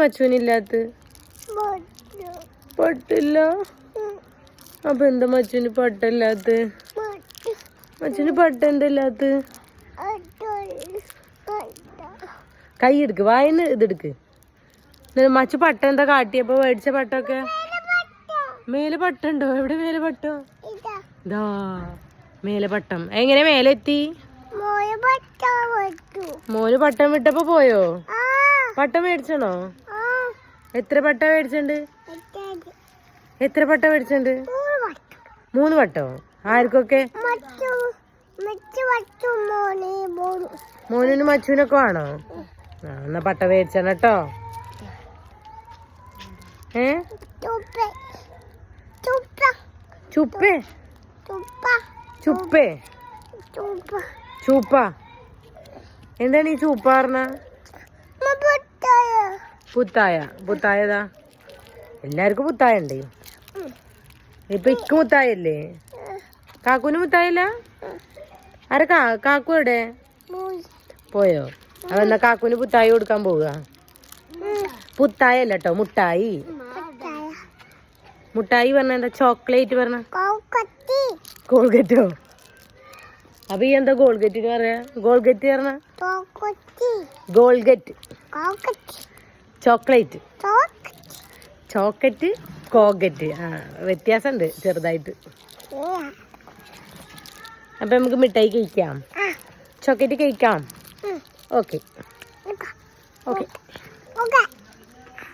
മച്ചുവിനില്ലാത്ത പട്ടില്ല. അപ്പൊ എന്താ മച്ചുവിന് പട്ടല്ലാത്ത? മച്ചുവിന് പട്ട എന്തല്ലാത്ത? കൈ എടുക്ക്, വായന്ന് ഇതെടുക്ക്. മച്ചു പട്ട എന്താ കാട്ടിയപ്പോ മേടിച്ച പട്ടൊക്കെ? മേലെ പട്ടുണ്ടോ? എവിടെ മേലെ പട്ടോ? ഇതാ മേലെ പട്ടം. എങ്ങനെ മേലെ എത്തി? മോന് പട്ടം വിട്ടപ്പോ പോയോ? പട്ടം മേടിച്ചണോ? എത്ര പട്ട മേടിച്ചിട്ടുണ്ട്? എത്ര പട്ട മേടിച്ചിട്ടുണ്ട്? 3 പട്ടോ. ആർക്കൊക്കെ? മോനും മച്ചുവിനൊക്കെ വേണോ? എന്നാ പട്ട മേടിച്ചണം കേട്ടോ. ചുപ്പേ ചുപ്പേ ചൂപ്പ. എന്താണ് ഈ ചൂപ്പ പറഞ്ഞ? പുത്തായ. പുത്തായതാ. എല്ലാവർക്കും പുത്തായ ഉണ്ട്. ഇപ്പൊ ഇക്ക് മുത്തായല്ലേ? കാക്കുന് മുത്തായില്ല? ആരെ കാക്കു എവിടെ പോയോ? അവന്നാ കാക്കുന് പുത്തായി കൊടുക്കാൻ പോവുക. പുത്തായ അല്ല കേട്ടോ, മുട്ടായി. മുട്ടായി പറഞ്ഞ എന്താ? ചോക്ലേറ്റ് പറഞ്ഞ കോൾഗറ്റോ? അപ്പൊ ഈ എന്താ ഗോൾഗറ്റ് പറയാ? ഗോൾഗറ്റ് പറഞ്ഞ ഗോൾഗറ്റ്. ചോക്ലേറ്റ്, ചോക്കറ്റ്, കോഗറ്റ്. വ്യത്യാസമുണ്ട് ചെറുതായിട്ട്. അപ്പൊ നമുക്ക് മിഠായി കഴിക്കാം, ചോക്ലേറ്റ് കഴിക്കാം. Okay okay.